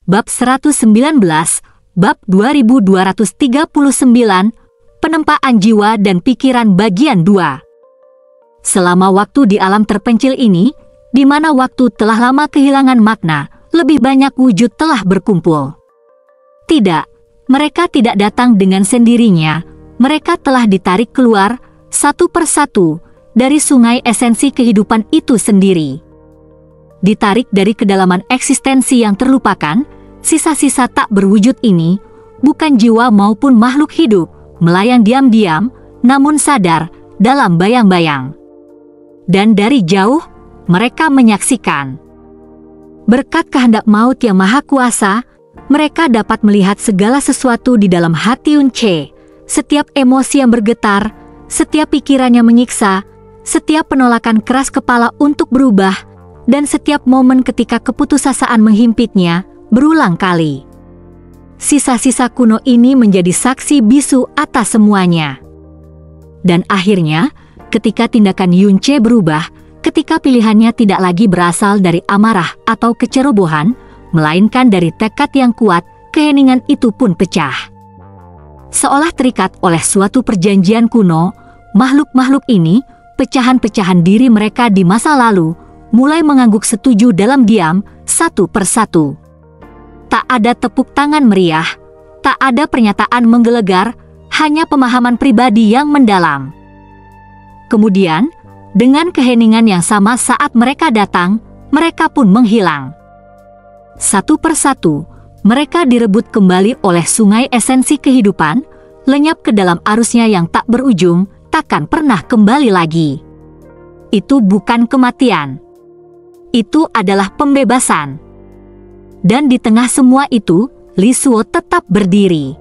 Bab 119, Bab 2239, Penempaan Jiwa dan Pikiran bagian 2. Selama waktu di alam terpencil ini, di mana waktu telah lama kehilangan makna, lebih banyak wujud telah berkumpul. Tidak, mereka tidak datang dengan sendirinya, mereka telah ditarik keluar, satu persatu, dari sungai esensi kehidupan itu sendiri. Ditarik dari kedalaman eksistensi yang terlupakan, sisa-sisa tak berwujud ini, bukan jiwa maupun makhluk hidup, melayang diam-diam, namun sadar, dalam bayang-bayang. Dan dari jauh, mereka menyaksikan. Berkat kehendak maut yang maha kuasa, mereka dapat melihat segala sesuatu di dalam hati Yunche, setiap emosi yang bergetar, setiap pikiran yang menyiksa, setiap penolakan keras kepala untuk berubah, dan setiap momen ketika keputusasaan menghimpitnya, berulang kali. Sisa-sisa kuno ini menjadi saksi bisu atas semuanya. Dan akhirnya, ketika tindakan Yunche berubah, ketika pilihannya tidak lagi berasal dari amarah atau kecerobohan, melainkan dari tekad yang kuat, keheningan itu pun pecah. Seolah terikat oleh suatu perjanjian kuno, makhluk-makhluk ini, pecahan-pecahan diri mereka di masa lalu, mulai mengangguk setuju dalam diam, satu persatu. Tak ada tepuk tangan meriah, tak ada pernyataan menggelegar, hanya pemahaman pribadi yang mendalam. Kemudian, dengan keheningan yang sama saat mereka datang, mereka pun menghilang. Satu persatu, mereka direbut kembali oleh sungai esensi kehidupan, lenyap ke dalam arusnya yang tak berujung, takkan pernah kembali lagi. Itu bukan kematian. Itu adalah pembebasan. Dan di tengah semua itu, Li Suo tetap berdiri.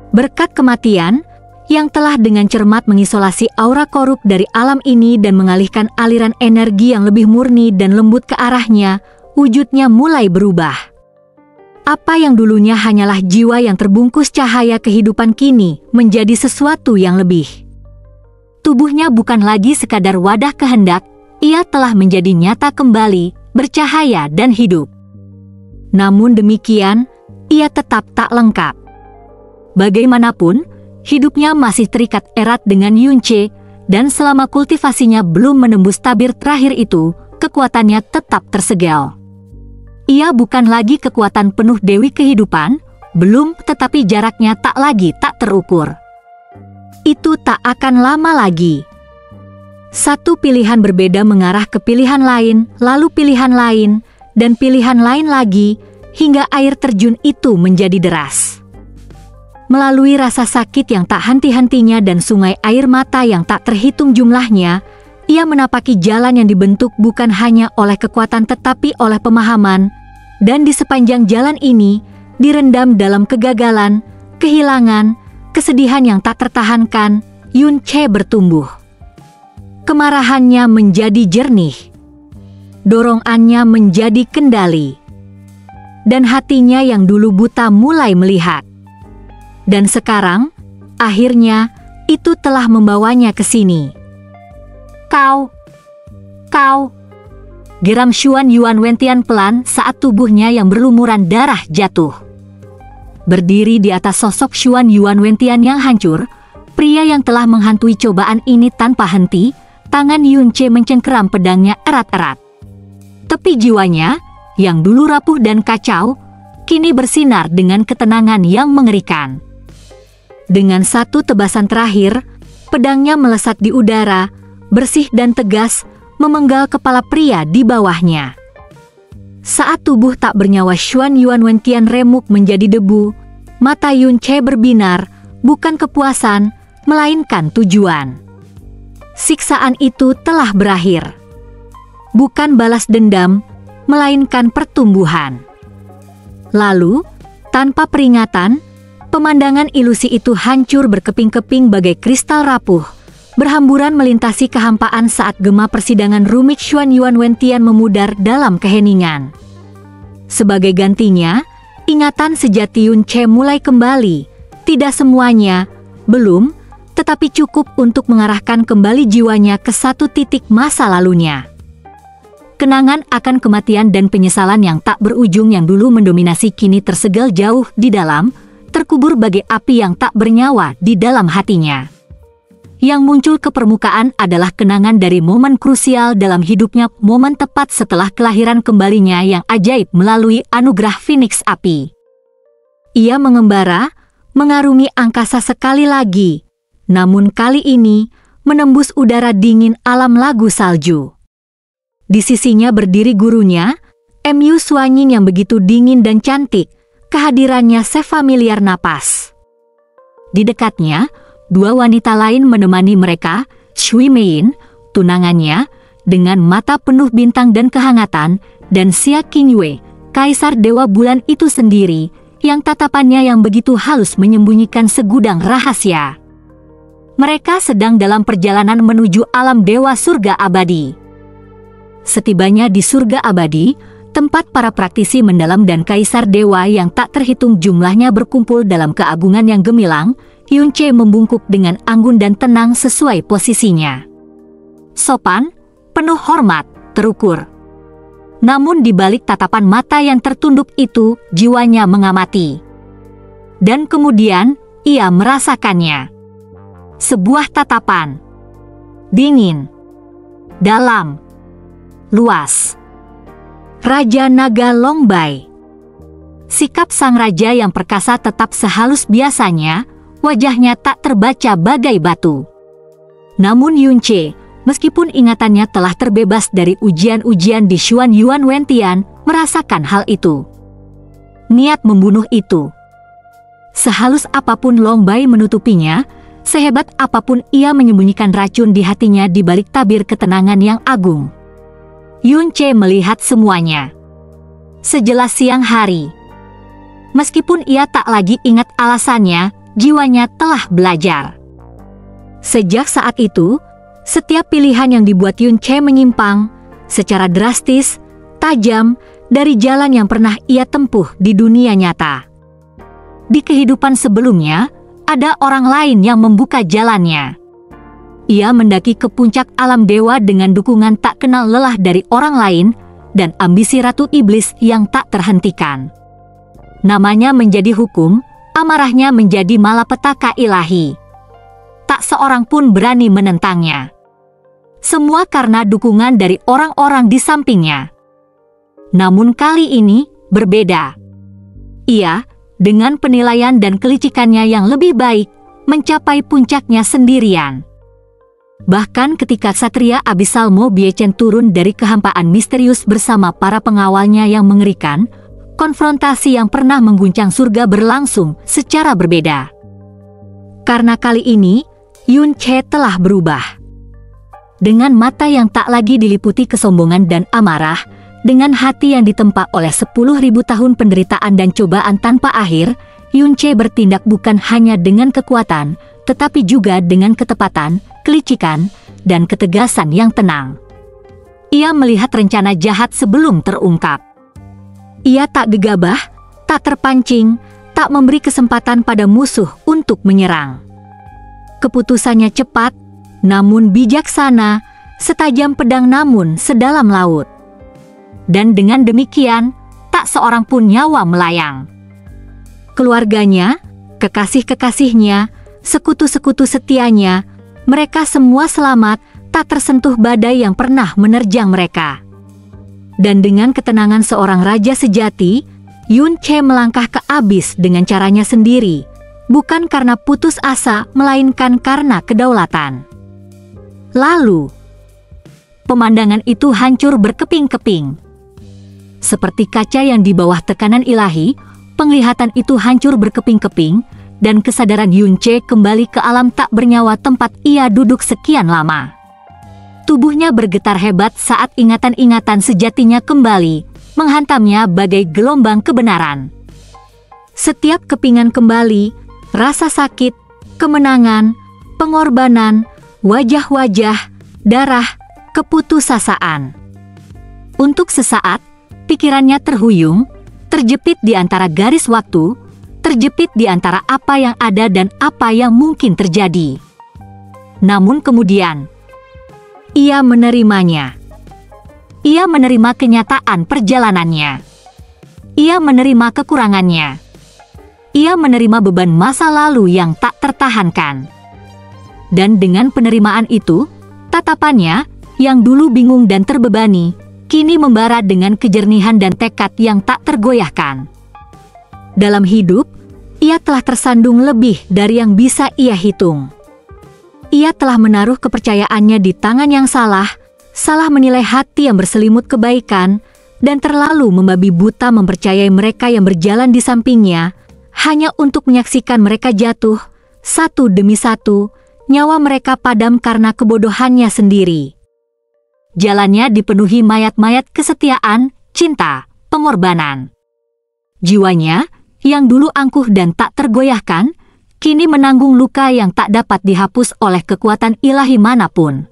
Berkat kematian, yang telah dengan cermat mengisolasi aura korup dari alam ini dan mengalihkan aliran energi yang lebih murni dan lembut ke arahnya, wujudnya mulai berubah. Apa yang dulunya hanyalah jiwa yang terbungkus cahaya kehidupan kini menjadi sesuatu yang lebih. Tubuhnya bukan lagi sekadar wadah kehendak, ia telah menjadi nyata kembali, bercahaya dan hidup. Namun demikian, ia tetap tak lengkap. Bagaimanapun, hidupnya masih terikat erat dengan Yunche, dan selama kultivasinya belum menembus tabir terakhir itu, kekuatannya tetap tersegel. Ia bukan lagi kekuatan penuh dewi kehidupan, belum, tetapi jaraknya tak lagi tak terukur. Itu tak akan lama lagi. Satu pilihan berbeda mengarah ke pilihan lain, lalu pilihan lain, dan pilihan lain lagi, hingga air terjun itu menjadi deras. Melalui rasa sakit yang tak henti-hentinya dan sungai air mata yang tak terhitung jumlahnya, ia menapaki jalan yang dibentuk bukan hanya oleh kekuatan tetapi oleh pemahaman, dan di sepanjang jalan ini, direndam dalam kegagalan, kehilangan, kesedihan yang tak tertahankan, Yunche bertumbuh. Kemarahannya menjadi jernih, dorongannya menjadi kendali, dan hatinya yang dulu buta mulai melihat. Dan sekarang, akhirnya, itu telah membawanya ke sini. Kau, geram Xuan Yuan Wentian pelan saat tubuhnya yang berlumuran darah jatuh. Berdiri di atas sosok Xuan Yuan Wentian yang hancur, pria yang telah menghantui cobaan ini tanpa henti, tangan Yunche mencengkeram pedangnya erat-erat. Tepi jiwanya, yang dulu rapuh dan kacau, kini bersinar dengan ketenangan yang mengerikan. Dengan satu tebasan terakhir, pedangnya melesat di udara, bersih dan tegas, memenggal kepala pria di bawahnya. Saat tubuh tak bernyawa Xuan Yuan Wentian remuk menjadi debu, mata Yunche berbinar, bukan kepuasan, melainkan tujuan. Siksaan itu telah berakhir. Bukan balas dendam, melainkan pertumbuhan. Lalu, tanpa peringatan, pemandangan ilusi itu hancur berkeping-keping bagai kristal rapuh, berhamburan melintasi kehampaan saat gema persidangan rumit Xuan Yuan Wentian memudar dalam keheningan. Sebagai gantinya, ingatan sejati Yunche mulai kembali, tidak semuanya, belum, tetapi cukup untuk mengarahkan kembali jiwanya ke satu titik masa lalunya. kenangan akan kematian dan penyesalan yang tak berujung yang dulu mendominasi kini tersegel jauh di dalam, terkubur bagai api yang tak bernyawa di dalam hatinya. Yang muncul ke permukaan adalah kenangan dari momen krusial dalam hidupnya, momen tepat setelah kelahiran kembalinya yang ajaib melalui anugerah Phoenix Api. Ia mengembara, mengarungi angkasa sekali lagi, namun kali ini menembus udara dingin alam lagu salju. Di sisinya berdiri gurunya, M.Yu Suanyin yang begitu dingin dan cantik, kehadirannya sefamiliar napas. Di dekatnya, dua wanita lain menemani mereka, Shui Mein, tunangannya, dengan mata penuh bintang dan kehangatan, dan Xia Qingyue, kaisar dewa bulan itu sendiri, yang tatapannya yang begitu halus menyembunyikan segudang rahasia. Mereka sedang dalam perjalanan menuju alam dewa surga abadi. Setibanya di surga abadi, tempat para praktisi mendalam dan kaisar dewa yang tak terhitung jumlahnya berkumpul dalam keagungan yang gemilang, Yunche membungkuk dengan anggun dan tenang sesuai posisinya. Sopan, penuh hormat, terukur. Namun di balik tatapan mata yang tertunduk itu, jiwanya mengamati. Dan kemudian, ia merasakannya. Sebuah tatapan. Dingin. Dalam. Luas. Raja Naga Longbai. Sikap sang raja yang perkasa tetap sehalus biasanya, wajahnya tak terbaca bagai batu. Namun Yunche, meskipun ingatannya telah terbebas dari ujian-ujian di Xuan Yuan Wentian, merasakan hal itu. Niat membunuh itu. Sehalus apapun Longbai menutupinya, sehebat apapun ia menyembunyikan racun di hatinya di balik tabir ketenangan yang agung. Yunche melihat semuanya. Sejelas siang hari. Meskipun ia tak lagi ingat alasannya, jiwanya telah belajar. Sejak saat itu, setiap pilihan yang dibuat Yunche menyimpang, secara drastis, tajam, dari jalan yang pernah ia tempuh di dunia nyata. Di kehidupan sebelumnya, ada orang lain yang membuka jalannya. Ia mendaki ke puncak alam dewa dengan dukungan tak kenal lelah dari orang lain, dan ambisi Ratu Iblis yang tak terhentikan. Namanya menjadi hukum, amarahnya menjadi malapetaka ilahi. Tak seorang pun berani menentangnya. Semua karena dukungan dari orang-orang di sampingnya. Namun kali ini berbeda. Ia, dengan penilaian dan kelicikannya yang lebih baik, mencapai puncaknya sendirian. Bahkan ketika Ksatria Abisal Mo Biechen turun dari kehampaan misterius bersama para pengawalnya yang mengerikan, konfrontasi yang pernah mengguncang surga berlangsung secara berbeda. Karena kali ini, Yunche telah berubah. Dengan mata yang tak lagi diliputi kesombongan dan amarah, dengan hati yang ditempa oleh 10.000 tahun penderitaan dan cobaan tanpa akhir, Yunche bertindak bukan hanya dengan kekuatan, tetapi juga dengan ketepatan, kelicikan, dan ketegasan yang tenang. Ia melihat rencana jahat sebelum terungkap. Ia tak gegabah, tak terpancing, tak memberi kesempatan pada musuh untuk menyerang. Keputusannya cepat, namun bijaksana, setajam pedang namun sedalam laut. Dan dengan demikian, tak seorang pun nyawa melayang. Keluarganya, kekasih-kekasihnya, sekutu-sekutu setianya, mereka semua selamat, tak tersentuh badai yang pernah menerjang mereka. Dan dengan ketenangan seorang raja sejati, Yunche melangkah ke abis dengan caranya sendiri, bukan karena putus asa, melainkan karena kedaulatan. Lalu, pemandangan itu hancur berkeping-keping. Seperti kaca yang di bawah tekanan ilahi, penglihatan itu hancur berkeping-keping, dan kesadaran Yunche kembali ke alam tak bernyawa tempat ia duduk sekian lama. Tubuhnya bergetar hebat saat ingatan-ingatan sejatinya kembali, menghantamnya bagai gelombang kebenaran. Setiap kepingan kembali, rasa sakit, kemenangan, pengorbanan, wajah-wajah, darah, keputusasaan. Untuk sesaat, pikirannya terhuyung, terjepit di antara garis waktu, terjepit di antara apa yang ada dan apa yang mungkin terjadi. Namun kemudian, ia menerimanya. ia menerima kenyataan perjalanannya. Ia menerima kekurangannya. Ia menerima beban masa lalu yang tak tertahankan. Dan dengan penerimaan itu, tatapannya yang dulu bingung dan terbebani, kini membara dengan kejernihan dan tekad yang tak tergoyahkan. Dalam hidup, ia telah tersandung lebih dari yang bisa ia hitung. Ia telah menaruh kepercayaannya di tangan yang salah menilai hati yang berselimut kebaikan, dan terlalu membabi buta mempercayai mereka yang berjalan di sampingnya, hanya untuk menyaksikan mereka jatuh, satu demi satu, nyawa mereka padam karena kebodohannya sendiri. Jalannya dipenuhi mayat-mayat kesetiaan, cinta, pengorbanan. Jiwanya, yang dulu angkuh dan tak tergoyahkan, kini menanggung luka yang tak dapat dihapus oleh kekuatan ilahi manapun.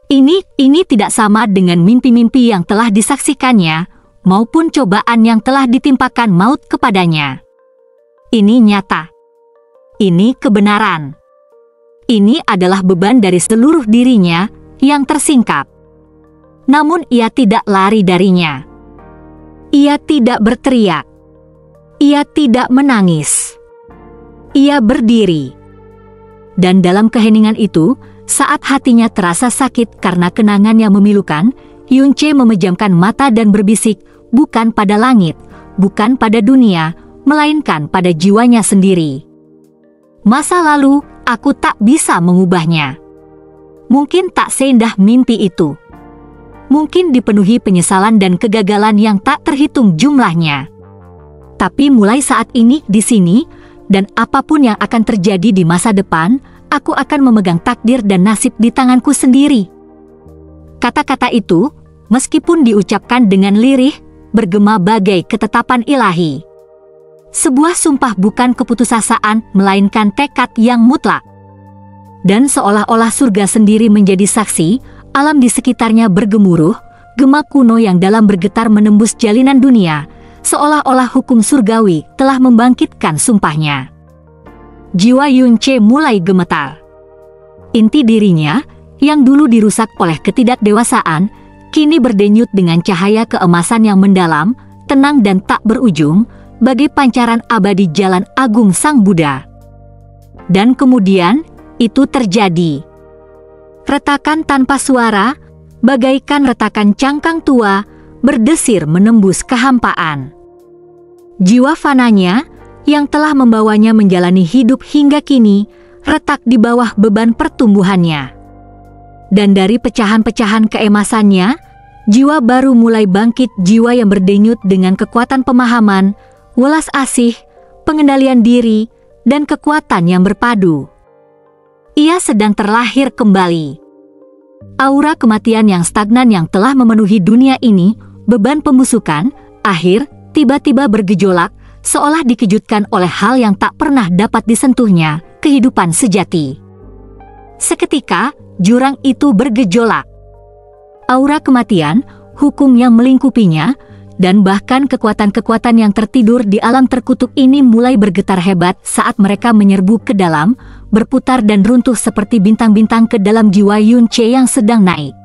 Ini tidak sama dengan mimpi-mimpi yang telah disaksikannya, maupun cobaan yang telah ditimpakan maut kepadanya. Ini nyata. Ini kebenaran. Ini adalah beban dari seluruh dirinya yang tersingkap. Namun ia tidak lari darinya. Ia tidak berteriak. Ia tidak menangis. Ia berdiri. Dan dalam keheningan itu, saat hatinya terasa sakit karena kenangan yang memilukan, Yunche memejamkan mata dan berbisik, bukan pada langit, bukan pada dunia, melainkan pada jiwanya sendiri. Masa lalu, aku tak bisa mengubahnya. Mungkin tak seindah mimpi itu. Mungkin dipenuhi penyesalan dan kegagalan yang tak terhitung jumlahnya. Tapi mulai saat ini di sini, dan apapun yang akan terjadi di masa depan, aku akan memegang takdir dan nasib di tanganku sendiri. Kata-kata itu, meskipun diucapkan dengan lirih, bergema bagai ketetapan ilahi. Sebuah sumpah bukan keputusasaan, melainkan tekad yang mutlak. Dan seolah-olah surga sendiri menjadi saksi, alam di sekitarnya bergemuruh, gema kuno yang dalam bergetar menembus jalinan dunia, seolah-olah hukum surgawi telah membangkitkan sumpahnya. Jiwa Yunche mulai gemetar. Inti dirinya, yang dulu dirusak oleh ketidakdewasaan, kini berdenyut dengan cahaya keemasan yang mendalam, tenang dan tak berujung, bagai pancaran abadi jalan agung Sang Buddha. Dan kemudian, itu terjadi. Retakan tanpa suara, bagaikan retakan cangkang tua, berdesir menembus kehampaan. Jiwa fananya, yang telah membawanya menjalani hidup hingga kini, retak di bawah beban pertumbuhannya. Dan dari pecahan-pecahan keemasannya, jiwa baru mulai bangkit, jiwa yang berdenyut dengan kekuatan pemahaman, welas asih, pengendalian diri, dan kekuatan yang berpadu. Ia sedang terlahir kembali. Aura kematian yang stagnan yang telah memenuhi dunia ini, beban pembusukan, akhir, tiba-tiba bergejolak, seolah dikejutkan oleh hal yang tak pernah dapat disentuhnya, kehidupan sejati. Seketika, jurang itu bergejolak. Aura kematian, hukum yang melingkupinya, dan bahkan kekuatan-kekuatan yang tertidur di alam terkutuk ini mulai bergetar hebat saat mereka menyerbu ke dalam, berputar dan runtuh seperti bintang-bintang ke dalam jiwa Yunche yang sedang naik.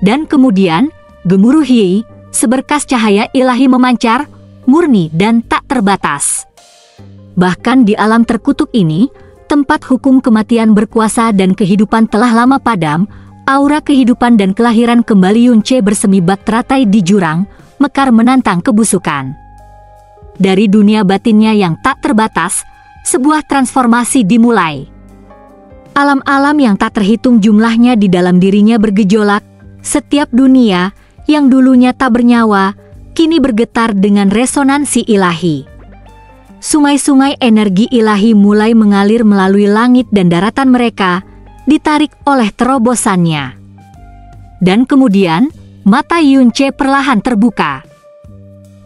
Dan kemudian, gemuruh Yi, seberkas cahaya ilahi memancar, murni dan tak terbatas. Bahkan di alam terkutuk ini, tempat hukum kematian berkuasa dan kehidupan telah lama padam, aura kehidupan dan kelahiran kembali Yunche bersemi bak teratai di jurang, mekar menantang kebusukan. Dari dunia batinnya yang tak terbatas, sebuah transformasi dimulai. Alam-alam yang tak terhitung jumlahnya di dalam dirinya bergejolak, setiap dunia yang dulunya tak bernyawa, kini bergetar dengan resonansi ilahi. Sungai-sungai energi ilahi mulai mengalir melalui langit dan daratan mereka, ditarik oleh terobosannya. Dan kemudian, mata Yunche perlahan terbuka.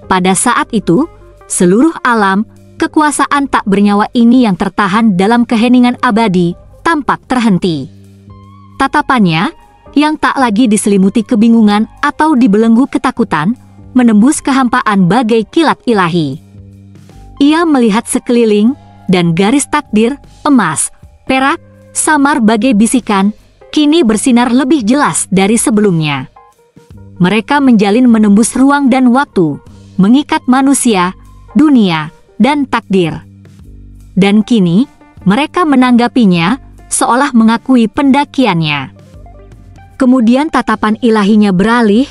Pada saat itu, seluruh alam, kekuasaan tak bernyawa ini yang tertahan dalam keheningan abadi, tampak terhenti. Tatapannya, yang tak lagi diselimuti kebingungan atau dibelenggu ketakutan, menembus kehampaan bagai kilat ilahi. Ia melihat sekeliling, dan garis takdir, emas, perak, samar bagai bisikan, kini bersinar lebih jelas dari sebelumnya. mereka menjalin menembus ruang dan waktu, mengikat manusia, dunia, dan takdir. Dan kini, mereka menanggapinya, seolah mengakui pendakiannya. Kemudian tatapan ilahinya beralih,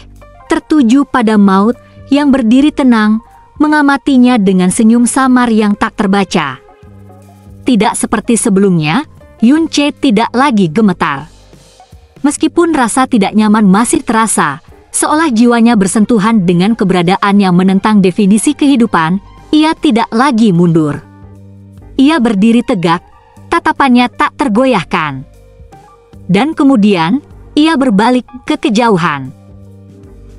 tertuju pada maut yang berdiri tenang, mengamatinya dengan senyum samar yang tak terbaca. Tidak seperti sebelumnya, Yun-che tidak lagi gemetar. Meskipun rasa tidak nyaman masih terasa, seolah jiwanya bersentuhan dengan keberadaan yang menentang definisi kehidupan, ia tidak lagi mundur. Ia berdiri tegak, tatapannya tak tergoyahkan. Dan kemudian, ia berbalik ke kejauhan.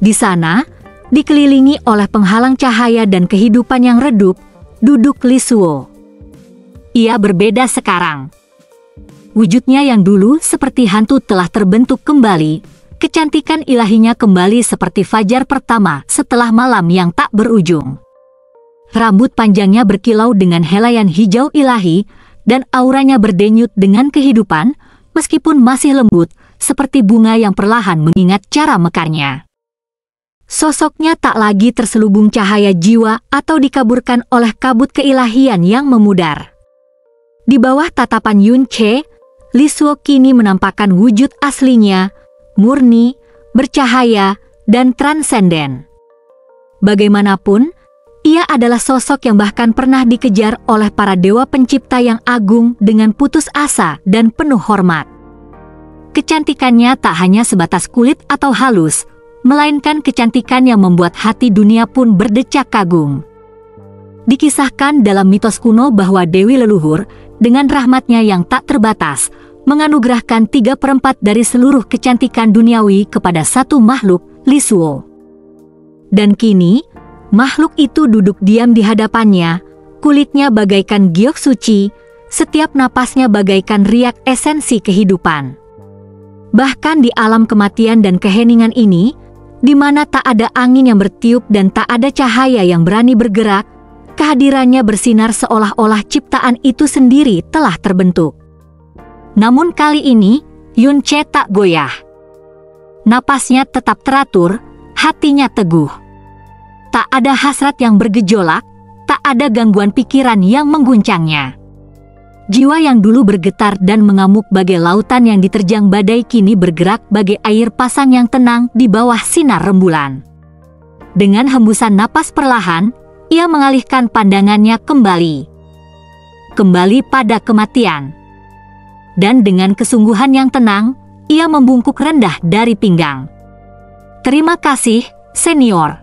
Di sana, dikelilingi oleh penghalang cahaya dan kehidupan yang redup, duduk Lisuo. Ia berbeda sekarang. Wujudnya yang dulu seperti hantu telah terbentuk kembali, kecantikan ilahinya kembali seperti fajar pertama setelah malam yang tak berujung. Rambut panjangnya berkilau dengan helaian hijau ilahi, dan auranya berdenyut dengan kehidupan, meskipun masih lembut, seperti bunga yang perlahan mengingat cara mekarnya. Sosoknya tak lagi terselubung cahaya jiwa atau dikaburkan oleh kabut keilahian yang memudar. Di bawah tatapan Yun-che, Lisuo kini menampakkan wujud aslinya, murni, bercahaya, dan transenden. Bagaimanapun, ia adalah sosok yang bahkan pernah dikejar oleh para dewa pencipta yang agung dengan putus asa dan penuh hormat. Kecantikannya tak hanya sebatas kulit atau halus, melainkan kecantikan yang membuat hati dunia pun berdecak kagum. Dikisahkan dalam mitos kuno bahwa Dewi Leluhur, dengan rahmatnya yang tak terbatas, menganugerahkan 3/4 dari seluruh kecantikan duniawi kepada satu makhluk, Lisuo. Dan kini, makhluk itu duduk diam di hadapannya, kulitnya bagaikan giok suci, setiap napasnya bagaikan riak esensi kehidupan. Bahkan di alam kematian dan keheningan ini, di mana tak ada angin yang bertiup dan tak ada cahaya yang berani bergerak, kehadirannya bersinar seolah-olah ciptaan itu sendiri telah terbentuk. Namun kali ini, Yun-che tak goyah. Napasnya tetap teratur, hatinya teguh. Tak ada hasrat yang bergejolak, tak ada gangguan pikiran yang mengguncangnya. Jiwa yang dulu bergetar dan mengamuk bagai lautan yang diterjang badai kini bergerak bagai air pasang yang tenang di bawah sinar rembulan. Dengan hembusan napas perlahan, ia mengalihkan pandangannya kembali pada kematian. Dan dengan kesungguhan yang tenang, ia membungkuk rendah dari pinggang. "Terima kasih, senior."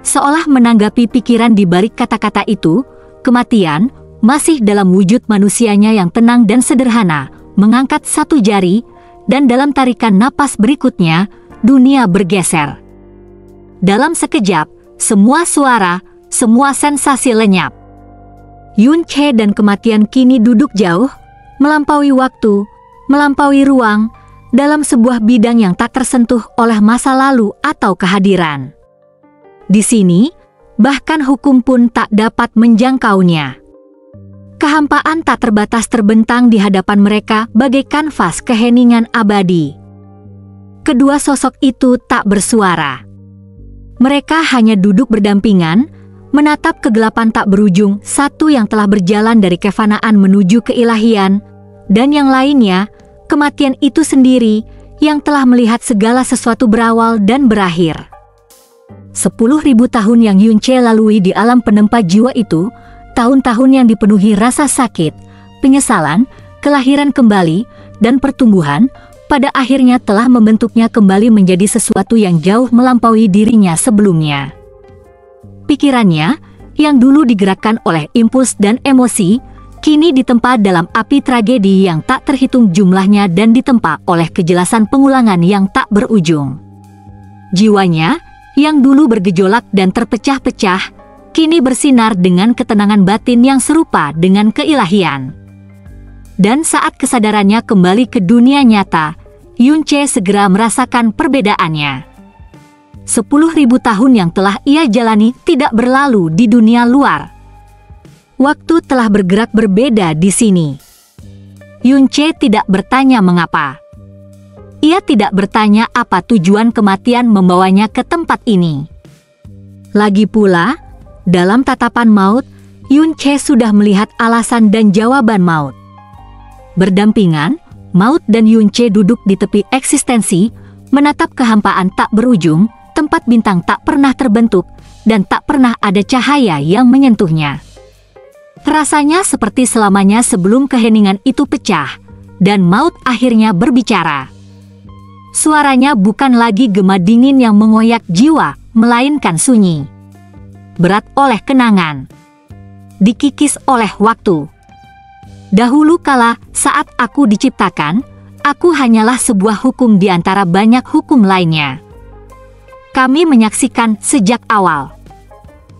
Seolah menanggapi pikiran di balik kata-kata itu, kematian, masih dalam wujud manusianya yang tenang dan sederhana, mengangkat satu jari, dan dalam tarikan napas berikutnya, dunia bergeser. Dalam sekejap, semua suara, semua sensasi lenyap. Yun-che dan kematian kini duduk jauh, melampaui waktu, melampaui ruang, dalam sebuah bidang yang tak tersentuh oleh masa lalu atau kehadiran. Di sini, bahkan hukum pun tak dapat menjangkaunya. Kehampaan tak terbatas terbentang di hadapan mereka bagai kanvas keheningan abadi. Kedua sosok itu tak bersuara. Mereka hanya duduk berdampingan, menatap kegelapan tak berujung, satu yang telah berjalan dari kefanaan menuju keilahian, dan yang lainnya, kematian itu sendiri, yang telah melihat segala sesuatu berawal dan berakhir. 10.000 tahun yang Yun-che lalui di alam penempa jiwa itu, tahun-tahun yang dipenuhi rasa sakit, penyesalan, kelahiran kembali, dan pertumbuhan, pada akhirnya telah membentuknya kembali menjadi sesuatu yang jauh melampaui dirinya sebelumnya. Pikirannya, yang dulu digerakkan oleh impuls dan emosi, kini ditempa dalam api tragedi yang tak terhitung jumlahnya dan ditempa oleh kejelasan pengulangan yang tak berujung. Jiwanya, yang dulu bergejolak dan terpecah-pecah, kini bersinar dengan ketenangan batin yang serupa dengan keilahian. Dan saat kesadarannya kembali ke dunia nyata, Yun-che segera merasakan perbedaannya. 10.000 tahun yang telah ia jalani tidak berlalu di dunia luar. Waktu telah bergerak berbeda di sini. Yun-che tidak bertanya mengapa. Ia tidak bertanya apa tujuan kematian membawanya ke tempat ini. Lagi pula, dalam tatapan maut, Yun-che sudah melihat alasan dan jawaban maut. Berdampingan, maut dan Yun-che duduk di tepi eksistensi, menatap kehampaan tak berujung, tempat bintang tak pernah terbentuk, dan tak pernah ada cahaya yang menyentuhnya. Rasanya seperti selamanya sebelum keheningan itu pecah, dan maut akhirnya berbicara. Suaranya bukan lagi gema dingin yang mengoyak jiwa, melainkan sunyi. Berat oleh kenangan. Dikikis oleh waktu. Dahulu kala, saat aku diciptakan, aku hanyalah sebuah hukum di antara banyak hukum lainnya. Kami menyaksikan sejak awal.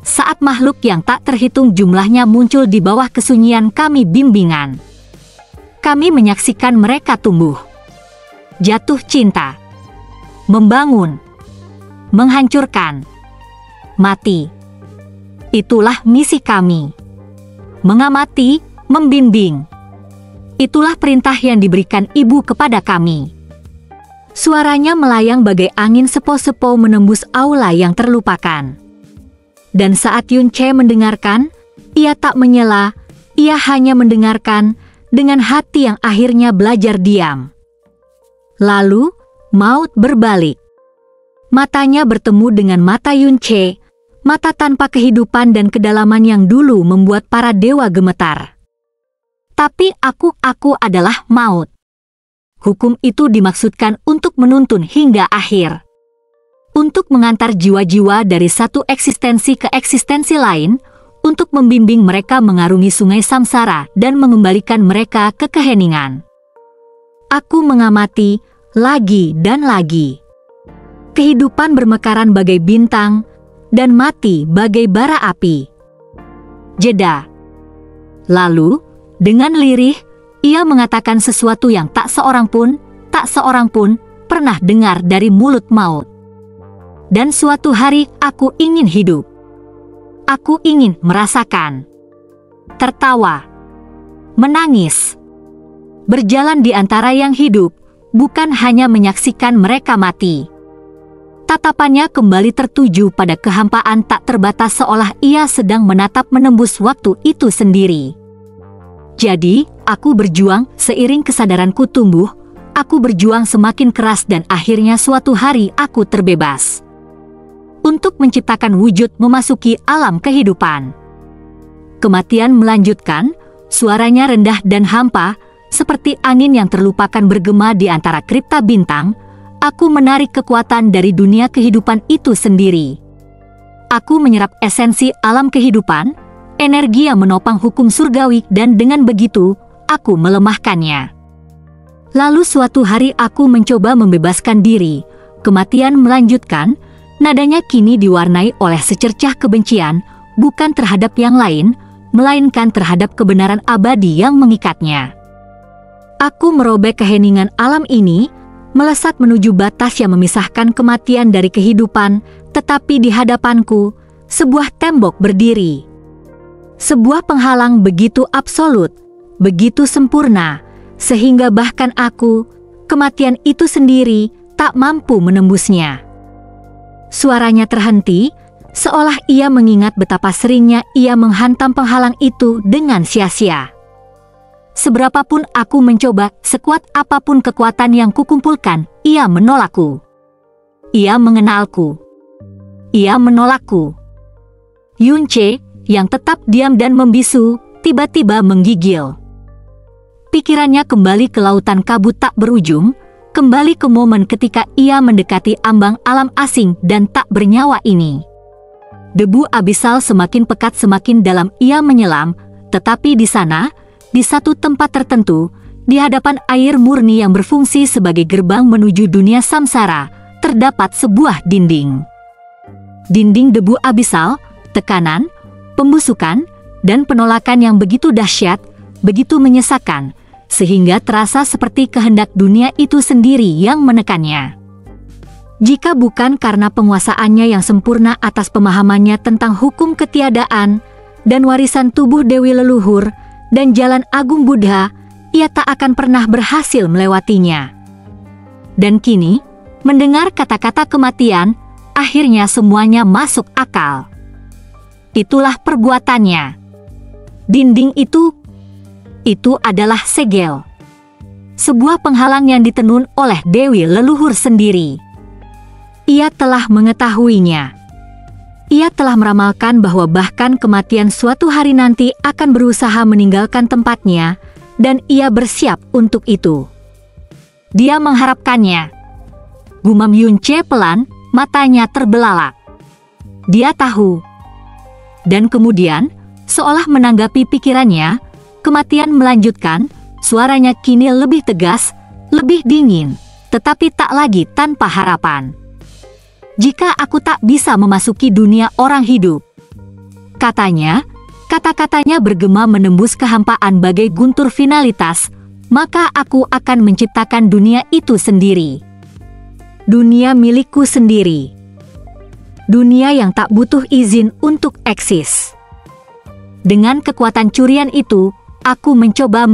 Saat makhluk yang tak terhitung jumlahnya muncul di bawah kesunyian kami bimbingan. Kami menyaksikan mereka tumbuh, jatuh cinta, membangun, menghancurkan, mati. Itulah misi kami. Mengamati, membimbing. Itulah perintah yang diberikan ibu kepada kami. Suaranya melayang bagai angin sepo-sepo menembus aula yang terlupakan. Dan saat Yun-che mendengarkan, ia tak menyela, ia hanya mendengarkan dengan hati yang akhirnya belajar diam. Lalu, maut berbalik. Matanya bertemu dengan mata Yun-che, mata tanpa kehidupan dan kedalaman yang dulu membuat para dewa gemetar. Tapi aku adalah maut. Hukum itu dimaksudkan untuk menuntun hingga akhir. Untuk mengantar jiwa-jiwa dari satu eksistensi ke eksistensi lain, untuk membimbing mereka mengarungi sungai samsara dan mengembalikan mereka ke keheningan. Aku mengamati lagi dan lagi. Kehidupan bermekaran bagai bintang, dan mati bagai bara api. Jeda. Lalu, dengan lirih, ia mengatakan sesuatu yang tak seorang pun pernah dengar dari mulut maut. Dan suatu hari aku ingin hidup. Aku ingin merasakan. Tertawa. Menangis. Berjalan di antara yang hidup, bukan hanya menyaksikan mereka mati. Tatapannya kembali tertuju pada kehampaan tak terbatas seolah ia sedang menatap menembus waktu itu sendiri. Jadi, aku berjuang seiring kesadaranku tumbuh, aku berjuang semakin keras dan akhirnya suatu hari aku terbebas. Untuk menciptakan wujud memasuki alam kehidupan. Kematian melanjutkan, suaranya rendah dan hampa, seperti angin yang terlupakan bergema di antara kripta bintang. Aku menarik kekuatan dari dunia kehidupan itu sendiri. Aku menyerap esensi alam kehidupan, energi yang menopang hukum surgawi dan dengan begitu, aku melemahkannya. Lalu suatu hari aku mencoba membebaskan diri, kematian melanjutkan, nadanya kini diwarnai oleh secercah kebencian, bukan terhadap yang lain, melainkan terhadap kebenaran abadi yang mengikatnya. Aku merobek keheningan alam ini, melesat menuju batas yang memisahkan kematian dari kehidupan, tetapi di hadapanku, sebuah tembok berdiri. Sebuah penghalang begitu absolut, begitu sempurna, sehingga bahkan aku, kematian itu sendiri, tak mampu menembusnya. Suaranya terhenti, seolah ia mengingat betapa seringnya ia menghantam penghalang itu dengan sia-sia. Seberapapun aku mencoba, sekuat apapun kekuatan yang kukumpulkan, ia menolakku. Ia mengenalku. Ia menolakku. Yun-che, yang tetap diam dan membisu, tiba-tiba menggigil. Pikirannya kembali ke lautan kabut tak berujung, kembali ke momen ketika ia mendekati ambang alam asing dan tak bernyawa ini. Debu abisal semakin pekat semakin dalam ia menyelam, tetapi di sana, di satu tempat tertentu, di hadapan air murni yang berfungsi sebagai gerbang menuju dunia samsara, terdapat sebuah dinding. Dinding debu abisal, tekanan, pembusukan, dan penolakan yang begitu dahsyat, begitu menyesakan, sehingga terasa seperti kehendak dunia itu sendiri yang menekannya. Jika bukan karena penguasaannya yang sempurna atas pemahamannya tentang hukum ketiadaan, dan warisan tubuh Dewi leluhur, dan jalan agung Buddha, ia tak akan pernah berhasil melewatinya. Dan kini, mendengar kata-kata kematian, akhirnya semuanya masuk akal. Itulah perbuatannya. Dinding itu adalah segel. Sebuah penghalang yang ditenun oleh Dewi leluhur sendiri. Ia telah mengetahuinya. Ia telah meramalkan bahwa bahkan kematian suatu hari nanti akan berusaha meninggalkan tempatnya, dan ia bersiap untuk itu. Dia mengharapkannya. Gumam Yunce pelan, matanya terbelalak. Dia tahu. Dan kemudian, seolah menanggapi pikirannya, kematian melanjutkan, suaranya kini lebih tegas, lebih dingin, tetapi tak lagi tanpa harapan. Jika aku tak bisa memasuki dunia orang hidup, katanya, kata-katanya bergema menembus kehampaan bagai guntur finalitas, maka aku akan menciptakan dunia itu sendiri. Dunia milikku sendiri. Dunia yang tak butuh izin untuk eksis. Dengan kekuatan curian itu, aku mencoba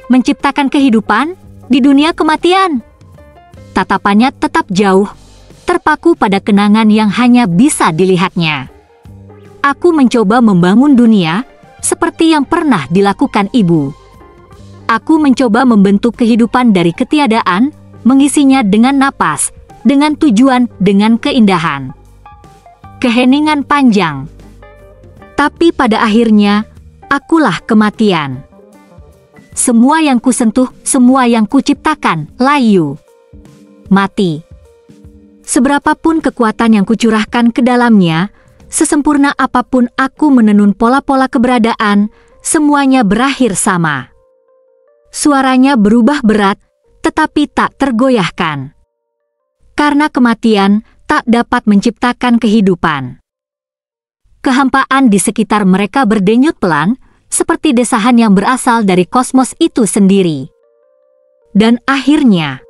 menciptakan kehidupan di dunia kematian. Tatapannya tetap jauh, terpaku pada kenangan yang hanya bisa dilihatnya. Aku mencoba membangun dunia seperti yang pernah dilakukan ibu. Aku mencoba membentuk kehidupan dari ketiadaan, mengisinya dengan napas, dengan tujuan, dengan keindahan. Keheningan panjang. Tapi pada akhirnya, akulah kematian. Semua yang kusentuh, semua yang kuciptakan, layu. Mati. Seberapapun kekuatan yang kucurahkan ke dalamnya, sesempurna apapun aku menenun pola-pola keberadaan, semuanya berakhir sama. Suaranya berubah berat, tetapi tak tergoyahkan. Karena kematian tak dapat menciptakan kehidupan. Kehampaan di sekitar mereka berdenyut pelan, seperti desahan yang berasal dari kosmos itu sendiri. Dan akhirnya,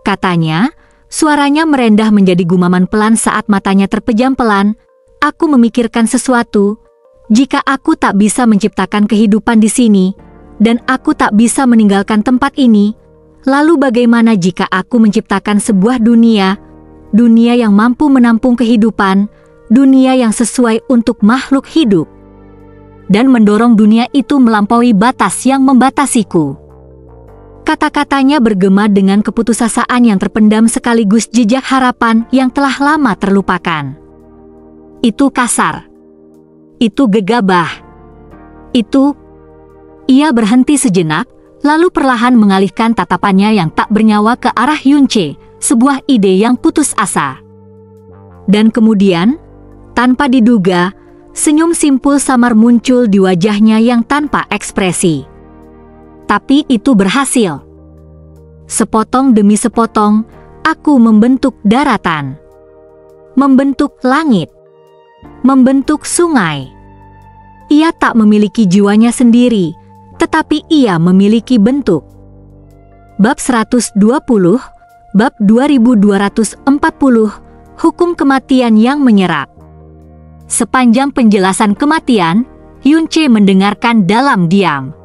katanya, suaranya merendah menjadi gumaman pelan saat matanya terpejam pelan, aku memikirkan sesuatu, jika aku tak bisa menciptakan kehidupan di sini, dan aku tak bisa meninggalkan tempat ini, lalu bagaimana jika aku menciptakan sebuah dunia, dunia yang mampu menampung kehidupan, dunia yang sesuai untuk makhluk hidup, dan mendorong dunia itu melampaui batas yang membatasiku. Kata-katanya bergema dengan keputusasaan yang terpendam sekaligus jejak harapan yang telah lama terlupakan. Itu kasar. Itu gegabah. Ia berhenti sejenak, lalu perlahan mengalihkan tatapannya yang tak bernyawa ke arah Yunce, sebuah ide yang putus asa. Dan kemudian, tanpa diduga, senyum simpul samar muncul di wajahnya yang tanpa ekspresi. Tapi itu berhasil. Sepotong demi sepotong, aku membentuk daratan. Membentuk langit. Membentuk sungai. Ia tak memiliki jiwanya sendiri, tetapi ia memiliki bentuk. Bab 120, Bab 2240, Hukum Kematian yang Menyerap. Sepanjang penjelasan kematian, Yunce mendengarkan dalam diam.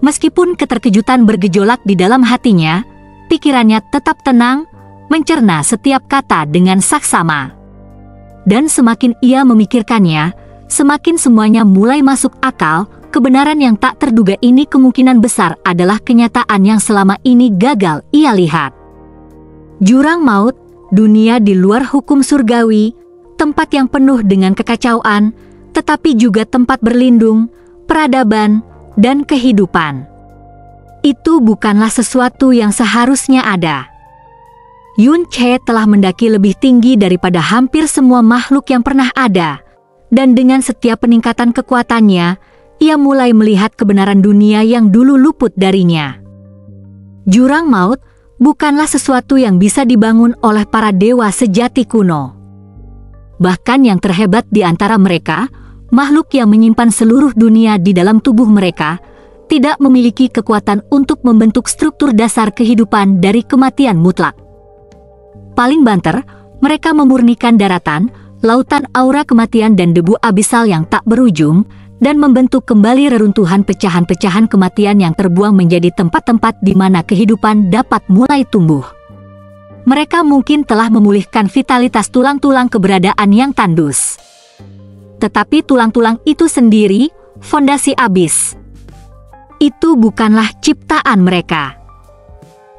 Meskipun keterkejutan bergejolak di dalam hatinya, pikirannya tetap tenang, mencerna setiap kata dengan saksama. Dan semakin ia memikirkannya, semakin semuanya mulai masuk akal. Kebenaran yang tak terduga ini kemungkinan besar adalah kenyataan yang selama ini gagal ia lihat. Jurang maut, dunia di luar hukum surgawi, tempat yang penuh dengan kekacauan, tetapi juga tempat berlindung, peradaban, dan kehidupan. Itu bukanlah sesuatu yang seharusnya ada. Yunce telah mendaki lebih tinggi daripada hampir semua makhluk yang pernah ada, dan dengan setiap peningkatan kekuatannya, ia mulai melihat kebenaran dunia yang dulu luput darinya. Jurang maut bukanlah sesuatu yang bisa dibangun oleh para dewa sejati kuno. Bahkan yang terhebat di antara mereka, makhluk yang menyimpan seluruh dunia di dalam tubuh mereka, tidak memiliki kekuatan untuk membentuk struktur dasar kehidupan dari kematian mutlak. Paling banter, mereka memurnikan daratan, lautan aura kematian dan debu abisal yang tak berujung, dan membentuk kembali reruntuhan pecahan-pecahan kematian yang terbuang menjadi tempat-tempat di mana kehidupan dapat mulai tumbuh. Mereka mungkin telah memulihkan vitalitas tulang-tulang keberadaan yang tandus. Tetapi tulang-tulang itu sendiri, fondasi abis, itu bukanlah ciptaan mereka.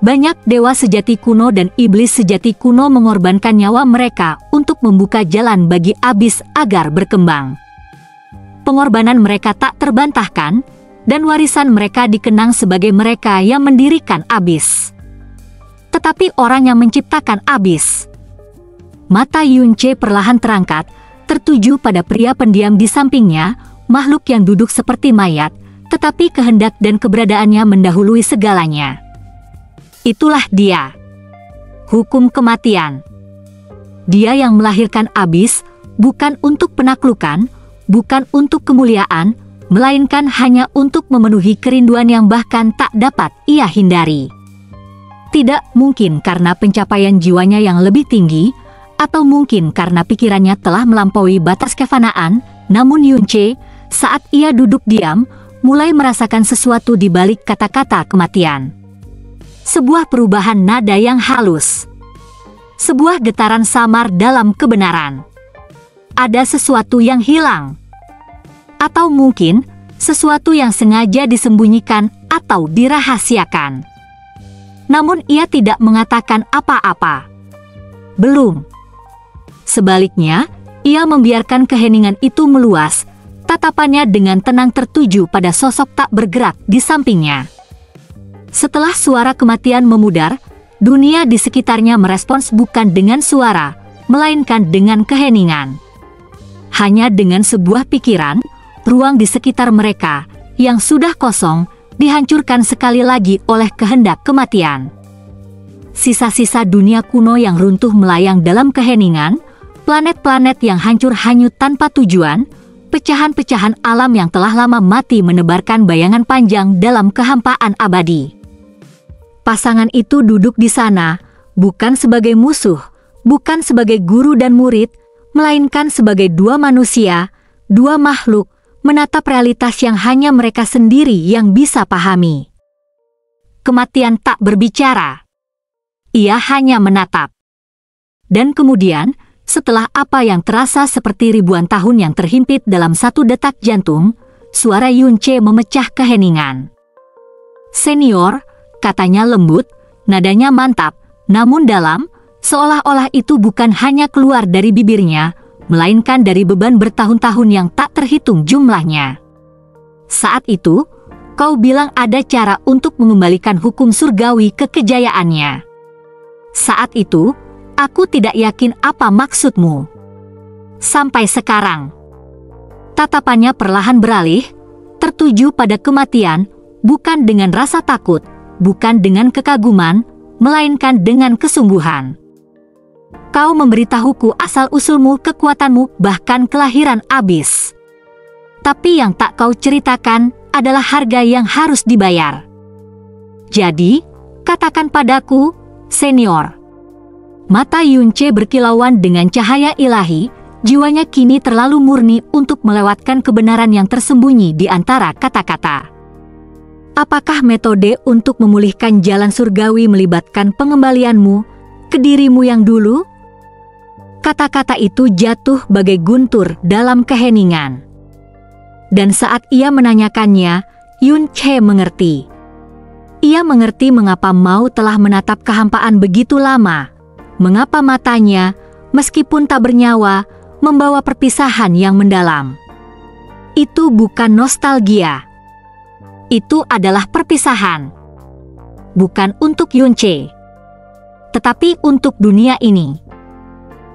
Banyak dewa sejati kuno dan iblis sejati kuno mengorbankan nyawa mereka untuk membuka jalan bagi abis agar berkembang. Pengorbanan mereka tak terbantahkan, dan warisan mereka dikenang sebagai mereka yang mendirikan abis. Tetapi orang yang menciptakan abis. Mata Yunce perlahan terangkat, tertuju pada pria pendiam di sampingnya, makhluk yang duduk seperti mayat, tetapi kehendak dan keberadaannya mendahului segalanya. Itulah dia. Hukum kematian. Dia yang melahirkan abis, bukan untuk penaklukan, bukan untuk kemuliaan, melainkan hanya untuk memenuhi kerinduan yang bahkan tak dapat ia hindari. Tidak mungkin karena pencapaian jiwanya yang lebih tinggi, atau mungkin karena pikirannya telah melampaui batas kefanaan, namun Yunce, saat ia duduk diam, mulai merasakan sesuatu di balik kata-kata kematian. Sebuah perubahan nada yang halus. Sebuah getaran samar dalam kebenaran. Ada sesuatu yang hilang. Atau mungkin, sesuatu yang sengaja disembunyikan atau dirahasiakan. Namun ia tidak mengatakan apa-apa. Belum. Sebaliknya, ia membiarkan keheningan itu meluas, tatapannya dengan tenang tertuju pada sosok tak bergerak di sampingnya. Setelah suara kematian memudar, dunia di sekitarnya merespons bukan dengan suara, melainkan dengan keheningan. Hanya dengan sebuah pikiran, ruang di sekitar mereka, yang sudah kosong, dihancurkan sekali lagi oleh kehendak kematian. Sisa-sisa dunia kuno yang runtuh melayang dalam keheningan, planet-planet yang hancur hanyut tanpa tujuan, pecahan-pecahan alam yang telah lama mati menebarkan bayangan panjang dalam kehampaan abadi. Pasangan itu duduk di sana, bukan sebagai musuh, bukan sebagai guru dan murid, melainkan sebagai dua manusia, dua makhluk, menatap realitas yang hanya mereka sendiri yang bisa pahami. Kematian tak berbicara. Ia hanya menatap. Dan kemudian, setelah apa yang terasa seperti ribuan tahun yang terhimpit dalam satu detak jantung, suara Yunce memecah keheningan. "Senior," katanya lembut, nadanya mantap, namun dalam, seolah-olah itu bukan hanya keluar dari bibirnya, melainkan dari beban bertahun-tahun yang tak terhitung jumlahnya. "Saat itu, kau bilang ada cara untuk mengembalikan hukum surgawi ke kejayaannya. Saat itu, aku tidak yakin apa maksudmu. Sampai sekarang." Tatapannya perlahan beralih, tertuju pada kematian, bukan dengan rasa takut, bukan dengan kekaguman, melainkan dengan kesungguhan. "Kau memberitahuku asal-usulmu, kekuatanmu, bahkan kelahiran abis. Tapi yang tak kau ceritakan adalah harga yang harus dibayar. Jadi, katakan padaku, senior." Mata Yunce berkilauan dengan cahaya ilahi, jiwanya kini terlalu murni untuk melewatkan kebenaran yang tersembunyi di antara kata-kata. "Apakah metode untuk memulihkan jalan surgawi melibatkan pengembalianmu ke dirimu yang dulu?" Kata-kata itu jatuh bagai guntur dalam keheningan. Dan saat ia menanyakannya, Yunce mengerti. Ia mengerti mengapa Mao telah menatap kehampaan begitu lama, mengapa matanya, meskipun tak bernyawa, membawa perpisahan yang mendalam. Itu bukan nostalgia. Itu adalah perpisahan. Bukan untuk Yunce, tetapi untuk dunia ini.